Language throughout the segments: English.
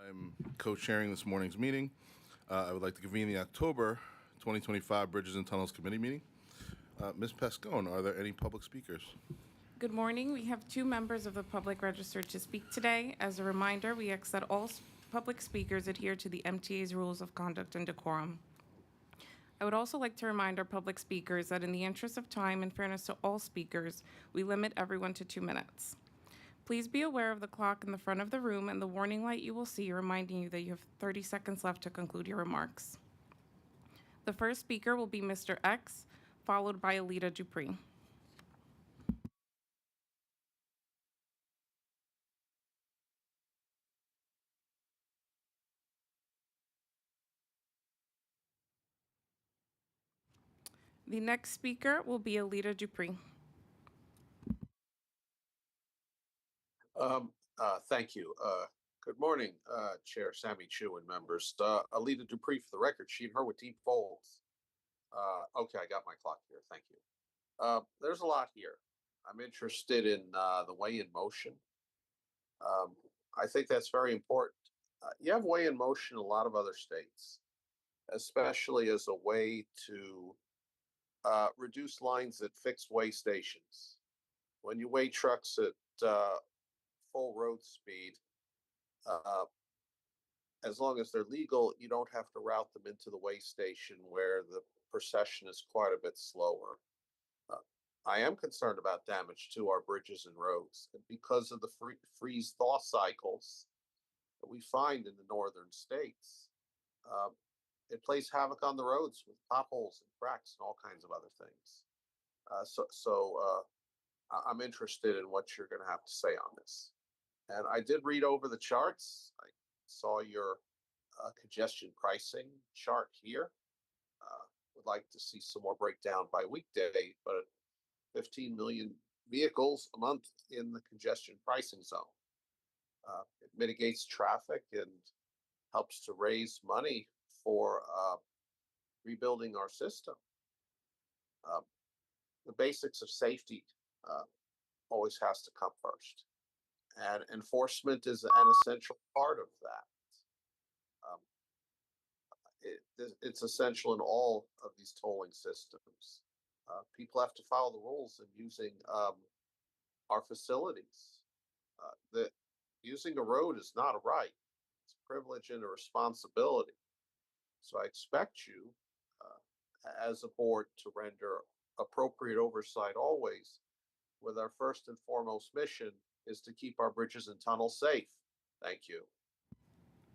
I'm co-chairing this morning's meeting. I would like to convene the October 2025 Bridges and Tunnels Committee meeting. Ms. Pescone, are there any public speakers? Good morning. We have two members of the public registered to speak today. As a reminder, we ask that all public speakers adhere to the MTA's rules of conduct and decorum. I would also like to remind our public speakers that in the interest of time and fairness to all speakers, we limit everyone to 2 minutes. Please be aware of the clock in the front of the room and the warning light you will see reminding you that you have 30 seconds left to conclude your remarks. The first speaker will be Mr. X, followed by Alita Dupree. The next speaker will be Alita Dupree. Thank you. Good morning, Chair Sammy Chu and members. Alita Dupree for the record, she and her with deep folds. Okay, I got my clock here. Thank you. There's a lot here. I'm interested in the weigh-in motion. I think that's very important. You have weigh-in motion in a lot of other states, especially as a way to reduce lines at fixed weigh stations. When you weigh trucks at full road speed, as long as they're legal, you don't have to route them into the weigh station where the procession is quite a bit slower. I am concerned about damage to our bridges and roads, and because of the freeze-thaw cycles that we find in the northern states, it plays havoc on the roads with potholes and cracks and all kinds of other things. I'm interested in what you're going to have to say on this. And I did read over the charts. I saw your congestion pricing chart here. Would like to see some more breakdown by weekday, but 15 million vehicles a month in the congestion pricing zone. It mitigates traffic and helps to raise money for rebuilding our system. The basics of safety always has to come first. And enforcement is an essential part of that. It's essential in all of these tolling systems. People have to follow the rules in using our facilities. That using a road is not a right; it's a privilege and a responsibility. So I expect you, as a board, to render appropriate oversight always, with our first and foremost mission is to keep our bridges and tunnels safe. Thank you.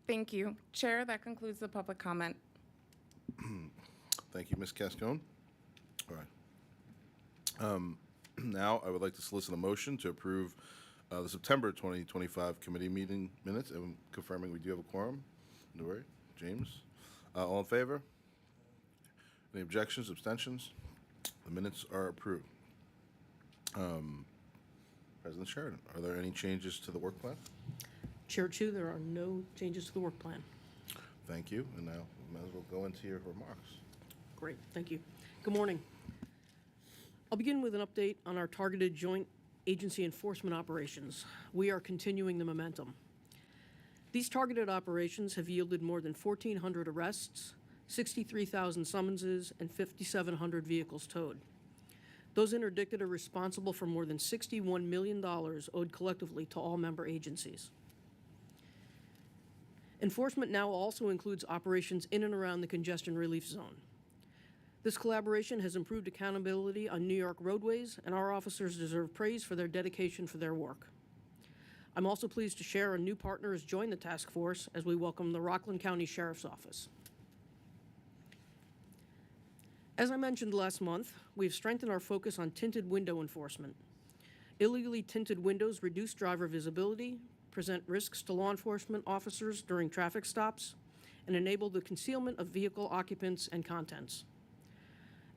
Thank you. Chair, that concludes the public comment. Thank you, Ms. Cascone. All right. Now, I would like to solicit a motion to approve the September 2025 committee meeting minutes, and confirming we do have a quorum. Nori, James, all in favor? Any objections, abstentions? The minutes are approved. President Sheridan, are there any changes to the work plan? Chair Chu, there are no changes to the work plan. Thank you, and now we might as well go into your remarks. Great, thank you. Good morning. I'll begin with an update on our targeted joint agency enforcement operations. We are continuing the momentum. These targeted operations have yielded more than 1,400 arrests, 63,000 summonses, and 5,700 vehicles towed. Those interdicted are responsible for more than $61 million owed collectively to all member agencies. Enforcement now also includes operations in and around the congestion relief zone. This collaboration has improved accountability on New York roadways, and our officers deserve praise for their dedication for their work. I'm also pleased to share a new partner has joined the task force as we welcome the Rockland County Sheriff's Office. As I mentioned last month, we've strengthened our focus on tinted window enforcement. Illegally tinted windows reduce driver visibility, present risks to law enforcement officers during traffic stops, and enable the concealment of vehicle occupants and contents.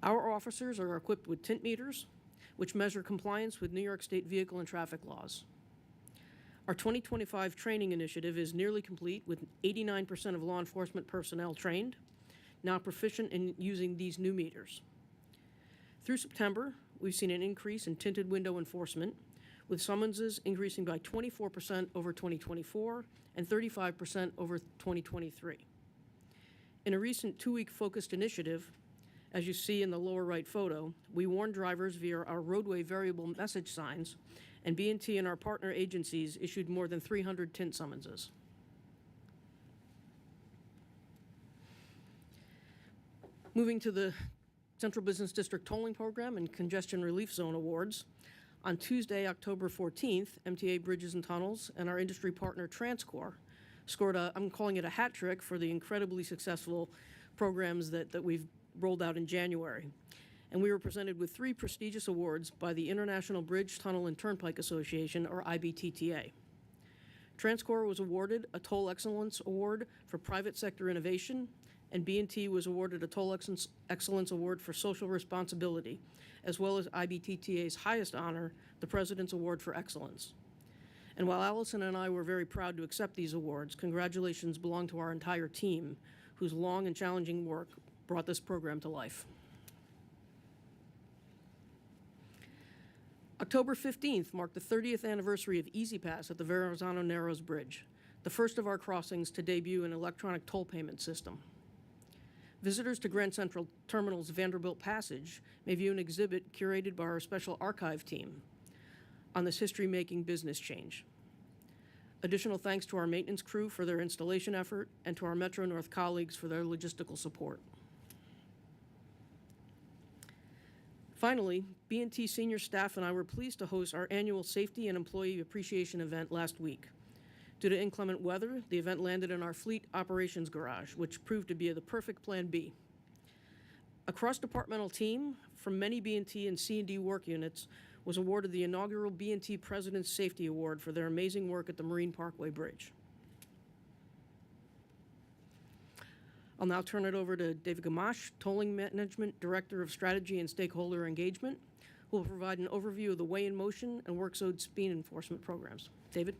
Our officers are equipped with tint meters, which measure compliance with New York State vehicle and traffic laws. Our 2025 training initiative is nearly complete, with 89% of law enforcement personnel trained, now proficient in using these new meters. Through September, we've seen an increase in tinted window enforcement, with summonses increasing by 24% over 2024 and 35% over 2023. In a recent two-week focused initiative, as you see in the lower right photo, we warned drivers via our roadway variable message signs, and B&T and our partner agencies issued more than 300 tint summonses. Moving to the Central Business District Tolling Program and Congestion Relief Zone Awards, on Tuesday, October 14th, MTA Bridges and Tunnels and our industry partner TransCore scored I'm calling it a hat trick for the incredibly successful programs that we've rolled out in January. And we were presented with 3 prestigious awards by the International Bridge, Tunnel, and Turnpike Association, or IBTTA. TransCore was awarded a Toll Excellence Award for private sector innovation, and B&T was awarded a Toll Excellence Award for social responsibility, as well as IBTTA's highest honor, the President's Award for Excellence. And while Allison and I were very proud to accept these awards, congratulations belong to our entire team, whose long and challenging work brought this program to life. October 15th marked the 30th anniversary of Easy Pass at the Verrazano Narrows Bridge, the first of our crossings to debut an electronic toll payment system. Visitors to Grand Central Terminal's Vanderbilt Passage may view an exhibit curated by our special archive team on this history-making business change. Additional thanks to our maintenance crew for their installation effort and to our Metro North colleagues for their logistical support. Finally, B&T senior staff and I were pleased to host our annual Safety and Employee Appreciation event last week. Due to inclement weather, the event landed in our fleet operations garage, which proved to be the perfect plan B. A cross-departmental team from many B&T and C&D work units was awarded the inaugural B&T President's Safety Award for their amazing work at the Marine Parkway Bridge. I'll now turn it over to David Gamache, Tolling Management Director of Strategy and Stakeholder Engagement, who will provide an overview of the Way in Motion and Work Zone speed enforcement programs. David?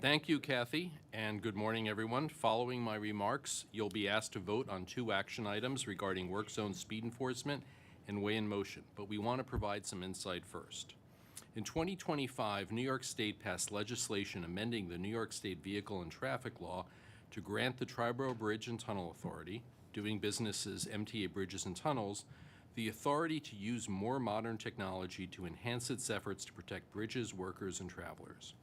Thank you, Kathy, and good morning, everyone. Following my remarks, you'll be asked to vote on 2 action items regarding work zone speed enforcement and Way in Motion, but we want to provide some insight first. In 2025, New York State passed legislation amending the New York State Vehicle and Traffic Law to grant the Triborough Bridge and Tunnel Authority, doing business as MTA Bridges and Tunnels, the authority to use more modern technology to enhance its efforts to protect bridges, workers, and travelers.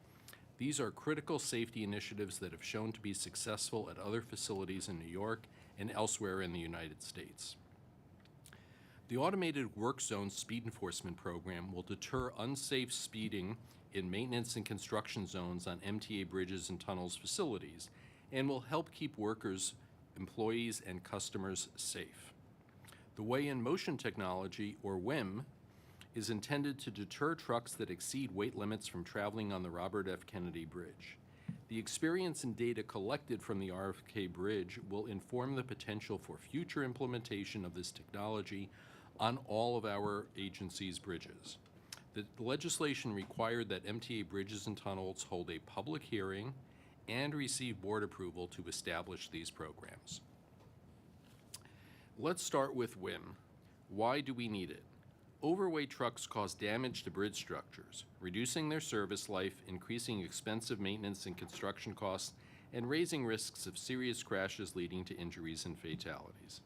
These are critical safety initiatives that have shown to be successful at other facilities in New York and elsewhere in the United States. The Automated Work Zone Speed Enforcement Program will deter unsafe speeding in maintenance and construction zones on MTA Bridges and Tunnels facilities and will help keep workers, employees, and customers safe. The Way in Motion technology, or WIM, is intended to deter trucks that exceed weight limits from traveling on the Robert F. Kennedy Bridge. The experience and data collected from the RFK Bridge will inform the potential for future implementation of this technology on all of our agency's bridges. The legislation required that MTA Bridges and Tunnels hold a public hearing and receive board approval to establish these programs. Let's start with WIM. Why do we need it? Overweight trucks cause damage to bridge structures, reducing their service life, increasing expensive maintenance and construction costs, and raising risks of serious crashes leading to injuries and fatalities.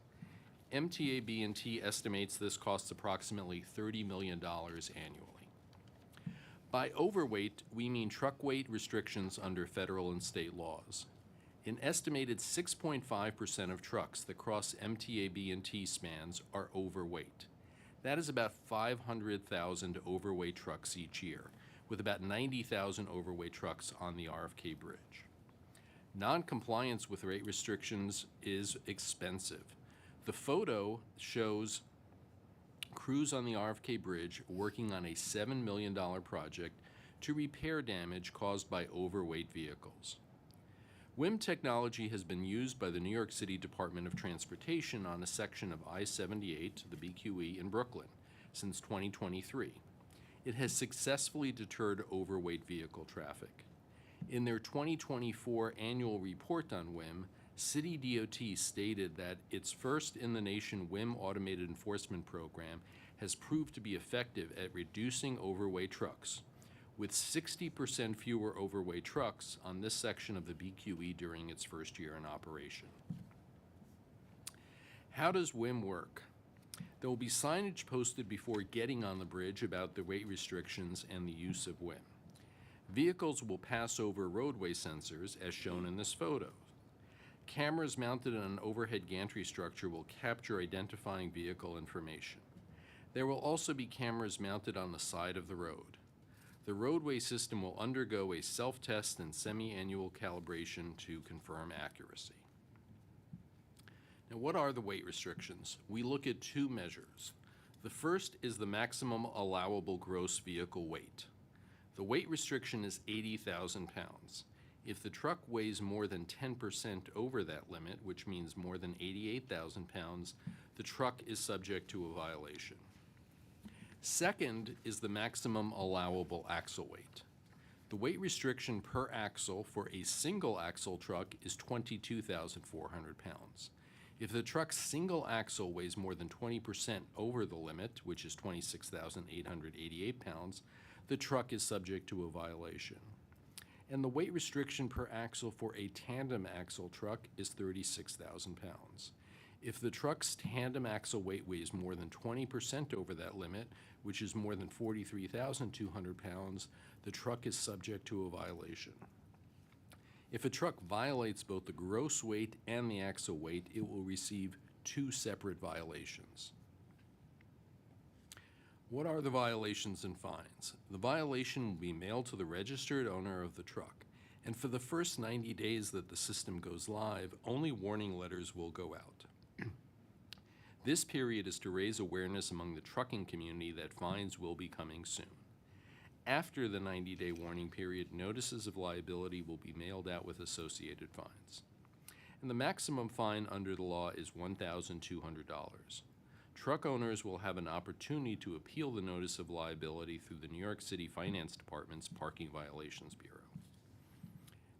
MTA B&T estimates this costs approximately $30 million annually. By overweight, we mean truck weight restrictions under federal and state laws. An estimated 6.5% of trucks that cross MTA B&T spans are overweight. That is about 500,000 overweight trucks each year, with about 90,000 overweight trucks on the RFK Bridge. Non-compliance with rate restrictions is expensive. The photo shows crews on the RFK Bridge working on a $7 million project to repair damage caused by overweight vehicles. WIM technology has been used by the New York City Department of Transportation on a section of I-78, the BQE, in Brooklyn since 2023. It has successfully deterred overweight vehicle traffic. In their 2024 annual report on WIM, City DOT stated that its first-in-the-nation WIM automated enforcement program has proved to be effective at reducing overweight trucks, with 60% fewer overweight trucks on this section of the BQE during its first year in operation. How does WIM work? There will be signage posted before getting on the bridge about the weight restrictions and the use of WIM. Vehicles will pass over roadway sensors, as shown in this photo. Cameras mounted on an overhead gantry structure will capture identifying vehicle information. There will also be cameras mounted on the side of the road. The roadway system will undergo a self-test and semi-annual calibration to confirm accuracy. Now, what are the weight restrictions? We look at two measures. The first is the maximum allowable gross vehicle weight. The weight restriction is 80,000 pounds. If the truck weighs more than 10% over that limit, which means more than 88,000 pounds, the truck is subject to a violation. Second is the maximum allowable axle weight. The weight restriction per axle for a single axle truck is 22,400 pounds. If the truck's single axle weighs more than 20% over the limit, which is 26,888 pounds, the truck is subject to a violation. And the weight restriction per axle for a tandem axle truck is 36,000 pounds. If the truck's tandem axle weight weighs more than 20% over that limit, which is more than 43,200 pounds, the truck is subject to a violation. If a truck violates both the gross weight and the axle weight, it will receive two separate violations. What are the violations and fines? The violation will be mailed to the registered owner of the truck, and for the first 90 days that the system goes live, only warning letters will go out. This period is to raise awareness among the trucking community that fines will be coming soon. After the 90-day warning period, notices of liability will be mailed out with associated fines. And the maximum fine under the law is $1,200. Truck owners will have an opportunity to appeal the notice of liability through the New York City Finance Department's Parking Violations Bureau.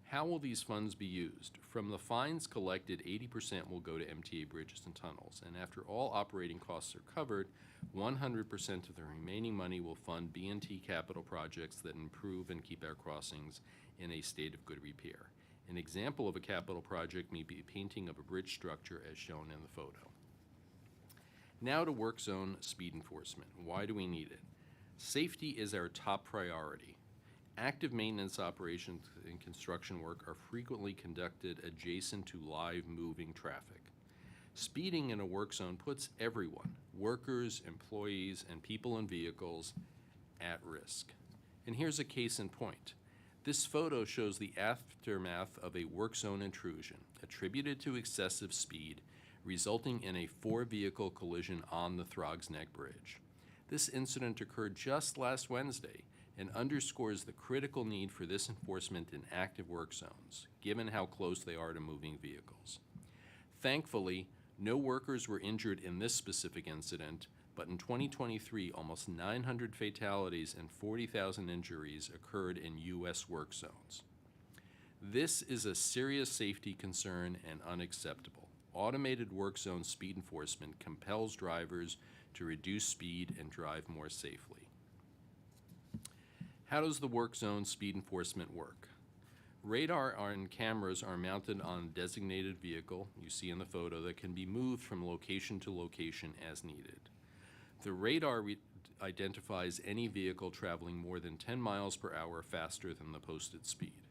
How will these funds be used? From the fines collected, 80% will go to MTA bridges and tunnels, and after all operating costs are covered, 100% of the remaining money will fund B&T capital projects that improve and keep our crossings in a state of good repair. An example of a capital project may be a painting of a bridge structure as shown in the photo. Now to work zone speed enforcement. Why do we need it? Safety is our top priority. Active maintenance operations and construction work are frequently conducted adjacent to live moving traffic. Speeding in a work zone puts everyone, workers, employees, and people in vehicles, at risk. And here's a case in point. This photo shows the aftermath of a work zone intrusion attributed to excessive speed, resulting in a 4-vehicle collision on the Throgs Neck Bridge. This incident occurred just last Wednesday and underscores the critical need for this enforcement in active work zones, given how close they are to moving vehicles. Thankfully, no workers were injured in this specific incident, but in 2023, almost 900 fatalities and 40,000 injuries occurred in U.S. work zones. This is a serious safety concern and unacceptable. Automated work zone speed enforcement compels drivers to reduce speed and drive more safely. How does the work zone speed enforcement work? Radar and cameras are mounted on a designated vehicle, you see in the photo, that can be moved from location to location as needed. The radar identifies any vehicle traveling more than 10 miles per hour faster than the posted speed.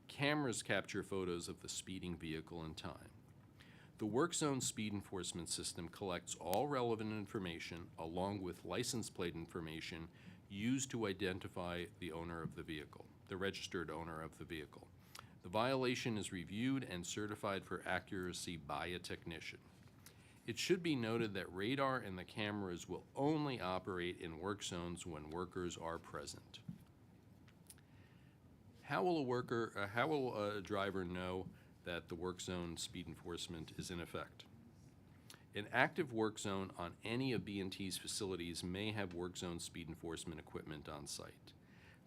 Cameras capture photos of the speeding vehicle in time. The work zone speed enforcement system collects all relevant information along with license plate information used to identify the owner of the vehicle, the registered owner of the vehicle. The violation is reviewed and certified for accuracy by a technician. It should be noted that radar and the cameras will only operate in work zones when workers are present. How will a driver know that the work zone speed enforcement is in effect? An active work zone on any of B&T's facilities may have work zone speed enforcement equipment on site.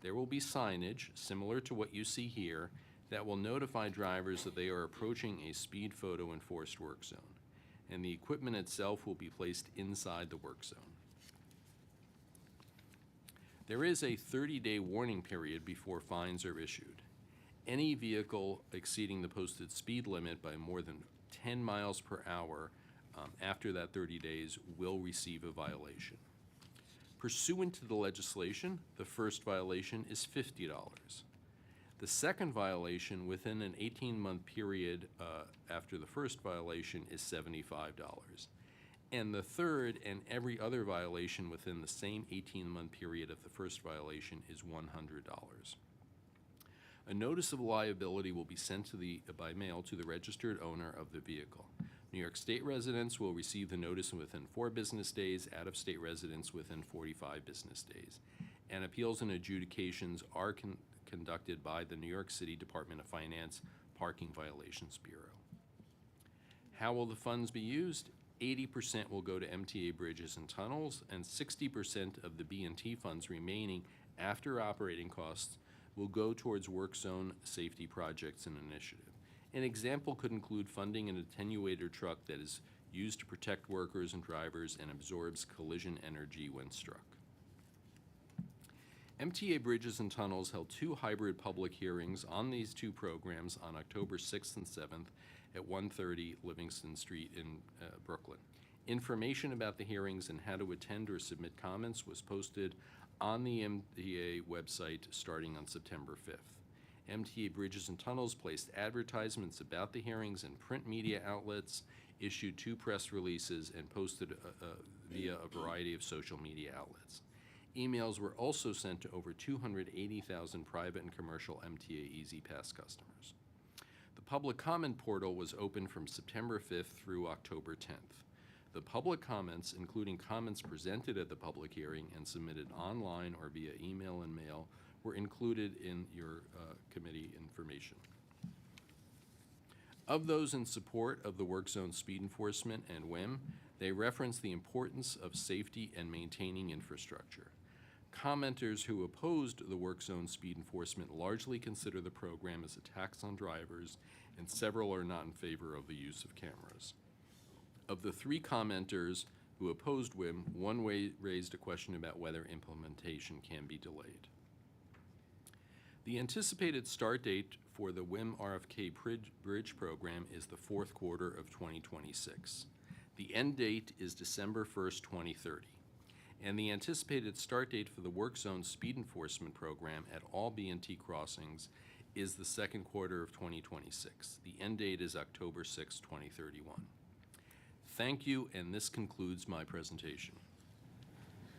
There will be signage, similar to what you see here, that will notify drivers that they are approaching a speed photo enforced work zone, and the equipment itself will be placed inside the work zone. There is a 30-day warning period before fines are issued. Any vehicle exceeding the posted speed limit by more than 10 miles per hour after that 30 days will receive a violation. Pursuant to the legislation, the first violation is $50. The second violation within an 18-month period after the first violation is $75. And the third and every other violation within the same 18-month period of the first violation is $100. A notice of liability will be sent by mail to the registered owner of the vehicle. New York State residents will receive the notice within 4 business days, out-of-state residents within 45 business days. And appeals and adjudications are conducted by the New York City Department of Finance Parking Violations Bureau. How will the funds be used? 80% will go to MTA bridges and tunnels, and 60% of the B&T funds remaining after operating costs will go towards work zone safety projects and initiative. An example could include funding an attenuator truck that is used to protect workers and drivers and absorbs collision energy when struck. MTA Bridges and Tunnels held 2 hybrid public hearings on these 2 programs on October 6th and 7th at 130 Livingston Street in Brooklyn. Information about the hearings and how to attend or submit comments was posted on the MTA website starting on September 5th. MTA Bridges and Tunnels placed advertisements about the hearings in print media outlets, issued 2 press releases, and posted via a variety of social media outlets. Emails were also sent to over 280,000 private and commercial MTA Easy Pass customers. The public comment portal was open from September 5th through October 10th. The public comments, including comments presented at the public hearing and submitted online or via email and mail, were included in your committee information. Of those in support of the work zone speed enforcement and WIM, they reference the importance of safety and maintaining infrastructure. Commenters who opposed the work zone speed enforcement largely consider the program as a tax on drivers, and several are not in favor of the use of cameras. Of the 3 commenters who opposed WIM, one raised a question about whether implementation can be delayed. The anticipated start date for the WIM RFK Bridge program is the 4th quarter of 2026. The end date is December 1st, 2030. And the anticipated start date for the work zone speed enforcement program at all B&T crossings is the 2nd quarter of 2026. The end date is October 6, 2031. Thank you, and this concludes my presentation.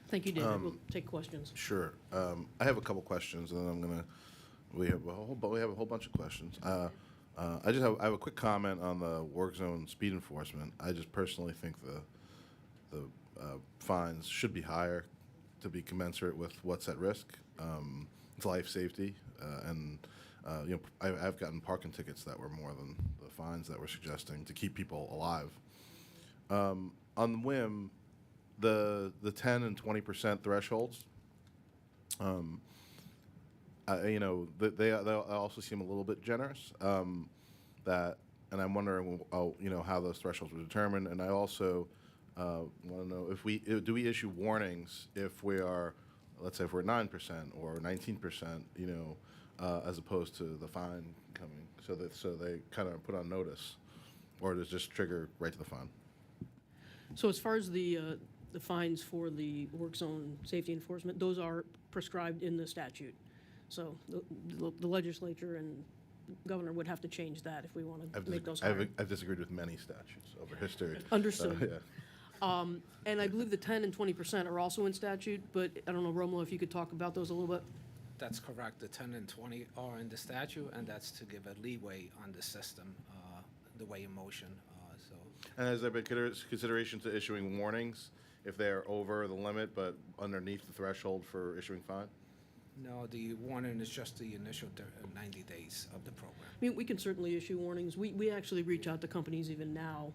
Thank you, David. We'll take questions. Sure. I have a couple questions, and then we have a whole bunch of questions. I have a quick comment on the work zone speed enforcement. I just personally think the fines should be higher to be commensurate with what's at risk. It's life safety, and I've gotten parking tickets that were more than the fines that we're suggesting to keep people alive. On WIM, the 10 and 20% thresholds, they also seem a little bit generous. And I'm wondering, how those thresholds were determined. And I also want to know do we issue warnings if we are, let's say, if we're 9% or 19%, as opposed to the fine coming, so they kind of put on notice, or does it just trigger right to the fine? So as far as the fines for the work zone safety enforcement, those are prescribed in the statute. So the legislature and governor would have to change that if we want to make those higher. I've disagreed with many statutes over history. Understood. Yeah. And I believe the 10 and 20% are also in statute, but I don't know, Romulo, if you could talk about those a little bit? That's correct. The 10 and 20 are in the statute, and that's to give a leeway on the system, the way in motion. And has there been consideration to issuing warnings if they're over the limit but underneath the threshold for issuing fine? No, the warning is just the initial 90 days of the program. I mean, we can certainly issue warnings. We actually reach out to companies even now.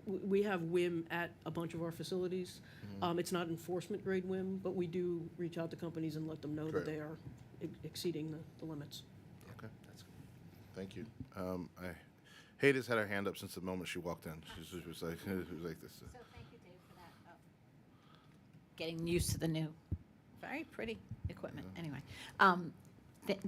We have WIM at a bunch of our facilities. Mm-hmm. It's not enforcement grade WIM, but we do reach out to companies and let them know Great. that they are exceeding the limits. Okay. That's Thank you. Hayda's had her hand up since the moment she walked in. She was like, it was like this. So thank you, Dave, for that. Getting used to the new, very pretty equipment, anyway.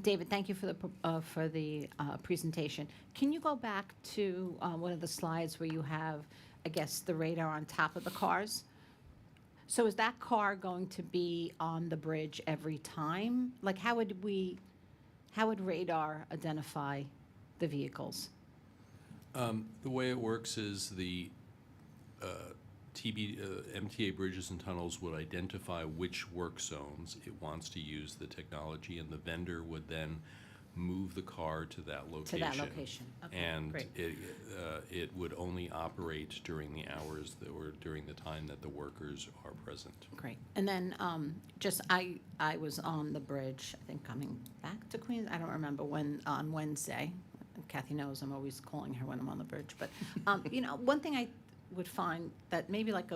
David, thank you for the presentation. Can you go back to one of the slides where you have, I guess, the radar on top of the cars? So is that car going to be on the bridge every time? Like, how would radar identify the vehicles? The way it works is the MTA Bridges and Tunnels would identify which work zones it wants to use the technology, and the vendor would then move the car to that location. To that location. Okay, And great. it would only operate during the hours that were during the time that the workers are present. Great. And then I was on the bridge, I think coming back to Queens, I don't remember when, on Wednesday. Kathy knows I'm always calling her when I'm on the bridge. But, one thing I would find that maybe like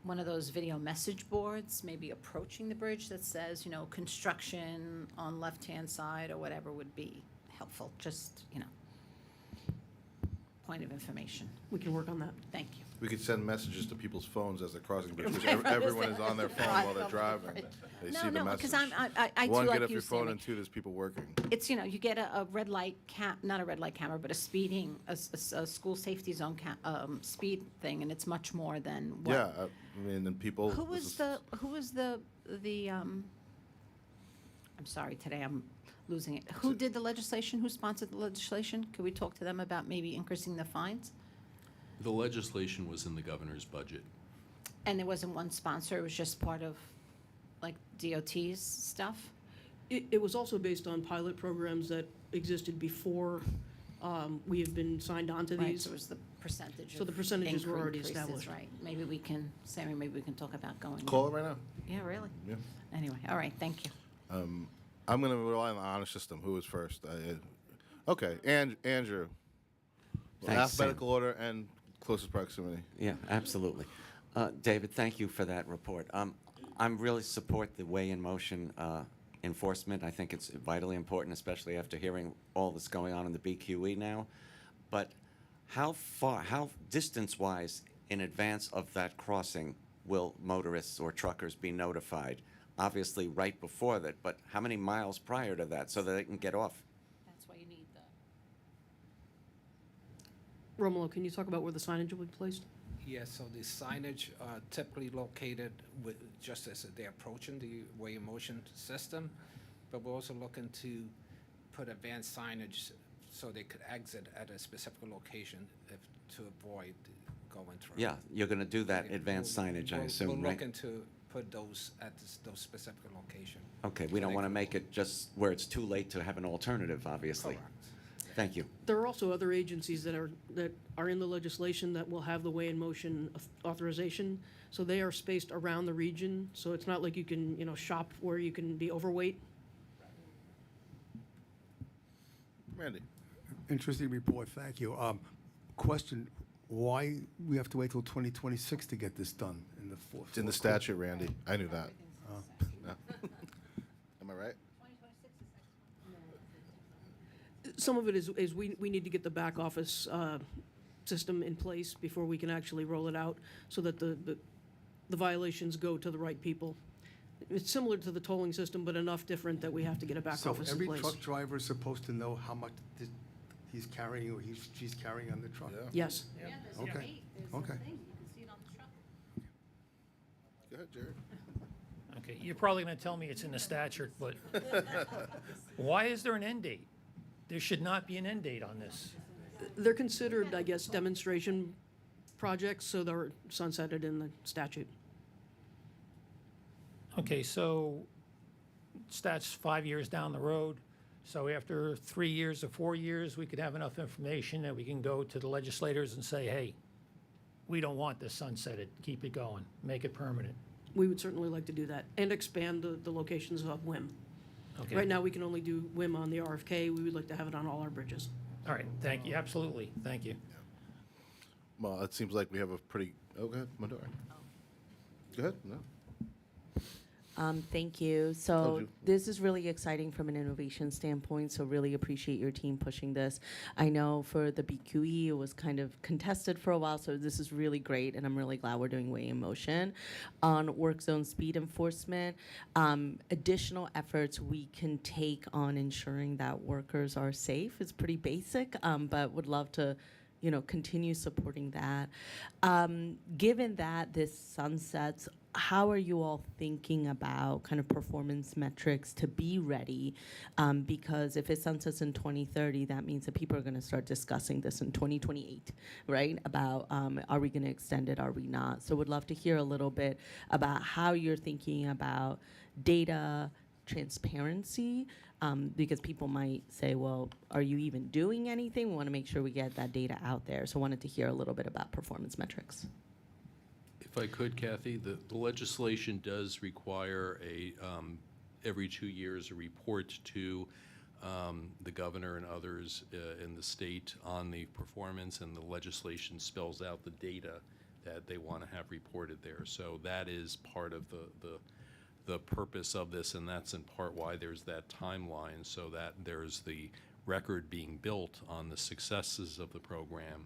one of those video message boards, maybe approaching the bridge that says, construction on left-hand side or whatever would be helpful, just, point of information. We can work on that. Thank you. We could send messages to people's phones as they're crossing the bridge, because everyone is on their phone while they're driving. They see the No, message. because I do One, like get off you, your phone, Sammy. and two, there's people working. It's, you get a red light not a red light camera, but a speeding, a school safety zone speed thing, and it's much more than what. Yeah, I mean, and people. Who this was is- the, I'm sorry, today I'm losing it. Who did the legislation? Who sponsored the legislation? Could we talk to them about maybe increasing the fines? The legislation was in the governor's budget. And there wasn't one sponsor, it was just part of, like, DOT's stuff? It was also based on pilot programs that existed before we have been signed on to Right, these. so it was the percentage So of the percentages were already increases, established. Right, maybe we can, Sammy, maybe we can talk about going. Call it right now. Yeah, really? Yeah. Anyway, all right, thank you. I'm going to rely on the honor system. Who was first? Okay, Andrew. Thanks, Alphabetical order and closest proximity. Yeah, absolutely. David, thank you for that report. I'm really support the way in motion enforcement. I think it's vitally important, especially after hearing all that's going on in the BQE now. But how distance-wise in advance of that crossing will motorists or truckers be notified? Obviously, right before that, but how many miles prior to that so that they can get off? That's why you need the. Romulo, can you talk about where the signage will be placed? Yes, so the signage are typically located with, just as they're approaching the way in motion system, but we're also looking to put advanced signage so they could exit at a specific location to avoid going through. Yeah, you're going to do that Yeah, advanced signage, I assume, We're right? looking to put those at those specific location. Okay, we don't want to make it just where it's too late to have an alternative, obviously. Correct. Thank you. There are also other agencies that are in the legislation that will have the way in motion authorization. So they are spaced around the region, so it's not like you can, shop where you can be overweight. Randy. Interesting report, thank you. Question, why we have to wait till 2026 to get this done in the fourth? It's in the statute, Randy. I knew that. Yeah. Am I right? Some of it is we need to get the back office system in place before we can actually roll it out so that the violations go to the right people. It's similar to the tolling system, but enough different that we have to get a back So office in every place. truck driver is supposed to know how much he's carrying or she's carrying on the truck? Yeah. Yes. Okay, okay. Go ahead, Jared. Okay, you're probably going to tell me it's in the statute, but why is there an end date? There should not be an end date on this. They're considered, I guess, demonstration projects, so they're sunsetted in the statute. Okay, so that's 5 years down the road. So after 3 years or 4 years, we could have enough information that we can go to the legislators and say, hey, we don't want this sunsetted. Keep it going. Make it permanent. We would certainly like to do that and expand the locations of WIM. Okay. Right now, we can only do WIM on the RFK. We would like to have it on all our bridges. All right, thank you. Absolutely. Thank you. Well, it seems like we have a pretty. Oh, go ahead, Madore. Go ahead. No. Thank you. So you. this is really exciting from an innovation standpoint, so really appreciate your team pushing this. I know for the BQE, it was kind of contested for a while, so this is really great, and I'm really glad we're doing Weigh in Motion. On work zone speed enforcement, additional efforts we can take on ensuring that workers are safe is pretty basic, but would love to continue supporting that. Given that this sunsets, how are you all thinking about kind of performance metrics to be ready? Because if it sunsets in 2030, that means that people are going to start discussing this in 2028, right? About are we going to extend it, are we not? So would love to hear a little bit about how you're thinking about data transparency, because people might say, well, are you even doing anything? We want to make sure we get that data out there. So wanted to hear a little bit about performance metrics. If I could, Kathy, the legislation does require every 2 years, a report to the governor and others in the state on the performance, and the legislation spells out the data that they want to have reported there. So that is part of the purpose of this, and that's in part why there's that timeline, so that there's the record being built on the successes of the program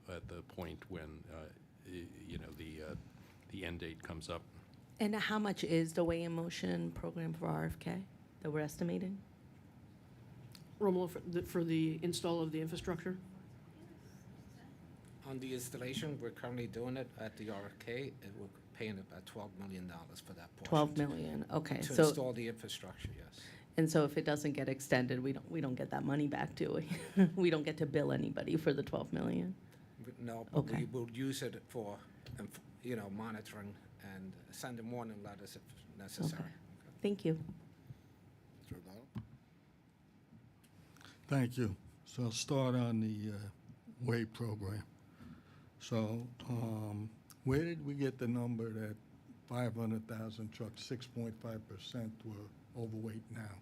at the point when the end date comes up. And how much is the Weigh in Motion program for RFK that we're estimating? Romulo, for the install of the infrastructure? On the installation, we're currently doing it at the RFK, and we're paying about $12 million for that portion. 12 million, okay. To So, install the infrastructure, yes. and so if it doesn't get extended, we don't get that money back, do we? We don't get to bill anybody for the 12 million? No, but Okay. we will use it for, monitoring and sending warning letters if necessary. Okay. Thank you. Mr. O'Donnell? Thank you. So I'll start on the WAY program. So where did we get the number that 500,000 trucks, 6.5% were overweight now?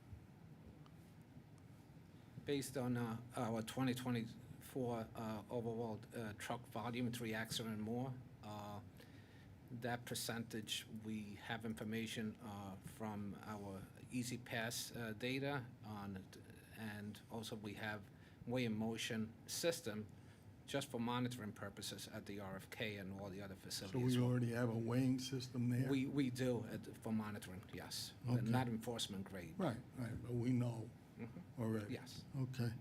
Based on our 2024 overall truck volume, 3 accident and more, that percentage, we have information from our Easy Pass data on it, and also we have Weigh in Motion system just for monitoring purposes at the RFK and all the other So facilities. we already have a weighing system there? We do for monitoring, yes, but Okay. not enforcement grade. Right, but we know already? Yes. Okay.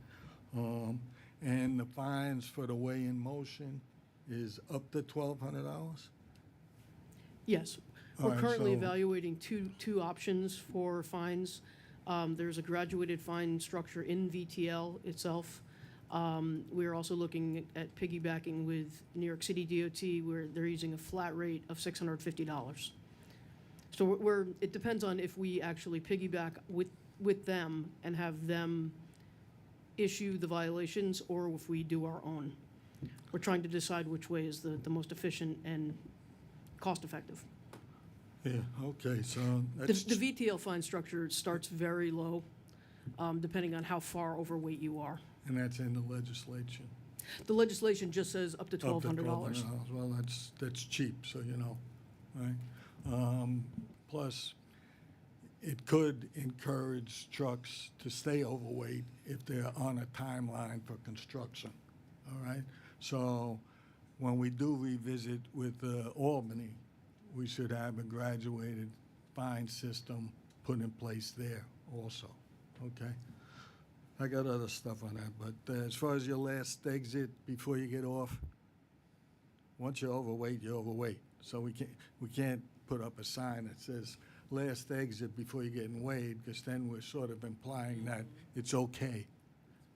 And the fines for the Weigh in Motion is up to $1,200? Yes. All We're right, currently so- evaluating two options for fines. There's a graduated fine structure in VTL itself. We're also looking at piggybacking with New York City DOT, where they're using a flat rate of $650. So it depends on if we actually piggyback with them and have them issue the violations, or if we do our own. We're trying to decide which way is the most efficient and cost-effective. Yeah, okay, so The that's... VTL fine structure starts very low, depending on how far overweight you are. And that's in the legislation? The legislation just says up to Up to $1,200. Well, that's cheap, so you know, right? Plus, it could encourage trucks to stay overweight if they're on a timeline for construction, all right? So when we do revisit with Albany, we should have a graduated fine system put in place there also, okay? I got other stuff on that, but as far as your last exit before you get off, once you're overweight, you're overweight. So we can't put up a sign that says last exit before you're getting weighed, because then we're sort of implying that it's okay.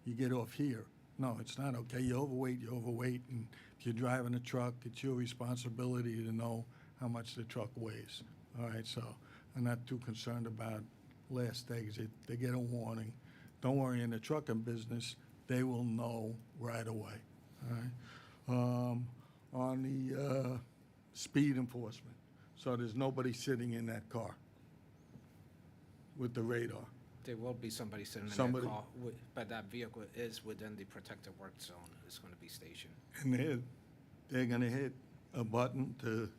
You get off here. No, it's not okay. You're overweight, and if you're driving a truck, it's your responsibility to know how much the truck weighs. All right, so I'm not too concerned about last exit. They get a warning. Don't worry, in the trucking business, they will know right away. All right. On the speed enforcement, so there's nobody sitting in that car with the radar. There will be somebody sitting in Somebody- their car, but that vehicle is within the protected work zone. It's going to be stationed. And they're going to hit a button to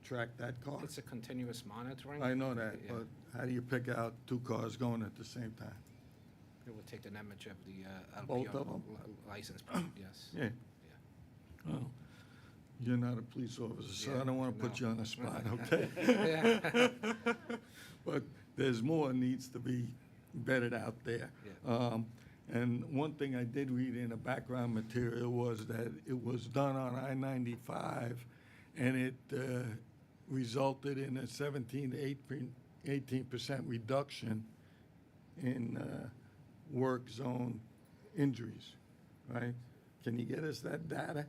track that car? It's a continuous monitoring. I know that, Yeah. but how do you pick out two cars going at the same time? It will take an image of the Both LPO of 'em? license plate, yes. Yeah. Oh, you're not a police officer, so I don't want to put you on the spot, okay? But there's more needs to be vetted out there. Yeah. And one thing I did read in the background material was that it was done on I-95, and it resulted in a 17 to 18% reduction in work zone injuries, right? Can you get us that data?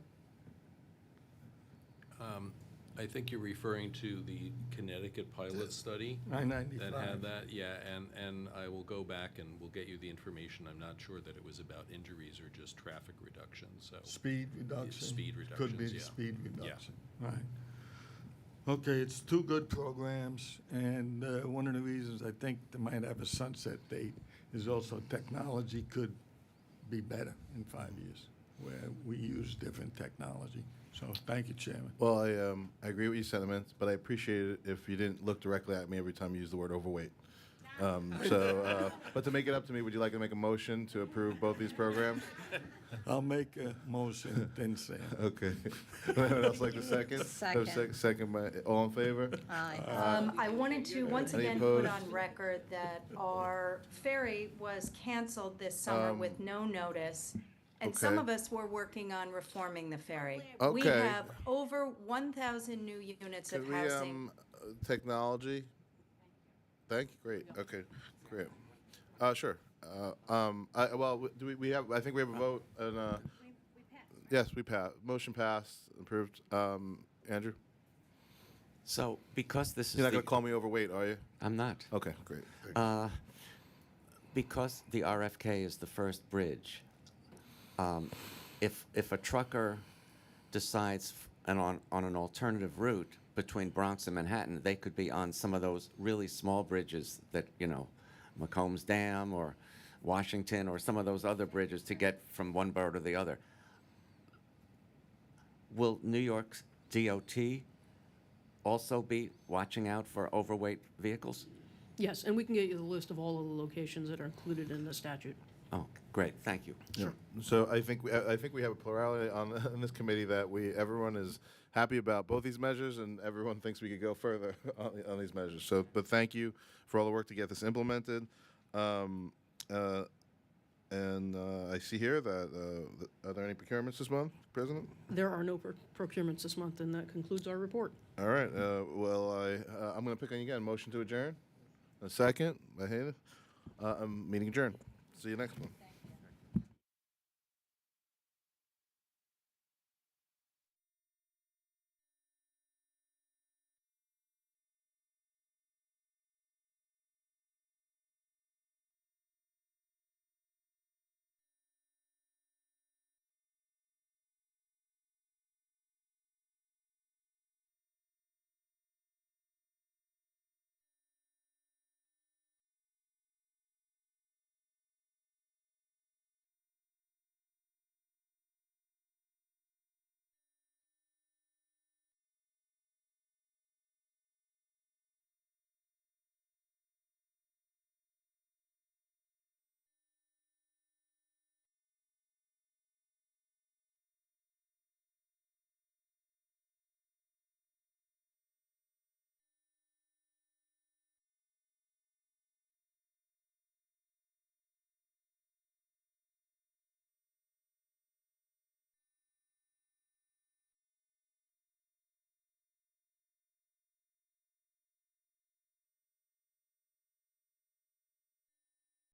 I think you're referring to the Connecticut pilot study I-95. that had that, yeah, and I will go back and we'll get you the information. I'm not sure that it was about injuries or just traffic reduction, so. Speed reduction? Speed Could be reductions, yeah. speed Yeah. reduction, right. Okay, it's two good programs, and one of the reasons I think they might have a sunset date is also technology could be better in 5 years, where we use different technology. So, thank you, Chairman. Well, I agree with your sentiments, but I appreciate it if you didn't look directly at me every time you use the word overweight. But to make it up to me, would you like to make a motion to approve both these programs? I'll make a motion, then Sam. Okay. Anyone else like the second? Second. Second by, all in favor? Aye. I wanted to once Any again put opposed? on record that our ferry was canceled this summer with no notice. And some okay. of us were working on reforming the ferry. We Okay. have over 1,000 new units of Could we, housing. technology? Thank you, great, okay, great. Sure. Well, I think we have a vote, and, yes, we passed, motion passed, approved. Andrew? So because this is You're not the- gonna call me overweight, are you? I'm not. Okay, great. Thank you. Because the RFK is the first bridge, if a trucker decides on an alternative route between Bronx and Manhattan, they could be on some of those really small bridges that, McCombs Dam or Washington or some of those other bridges to get from one borough to the other. Will New York's DOT also be watching out for overweight vehicles? Yes, and we can get you the list of all of the locations that are included in the statute. Oh, great, thank you. Yeah. So I think we have a plurality on this committee that everyone is happy about both these measures, and everyone thinks we could go further on these measures. So, but thank you for all the work to get this implemented. I see here that are there any procurements this month, President? There are no procurements this month, and that concludes our report. All right. I'm going to pick on you again. Motion to adjourn. A second. I hate it. Meeting adjourned. See you next one.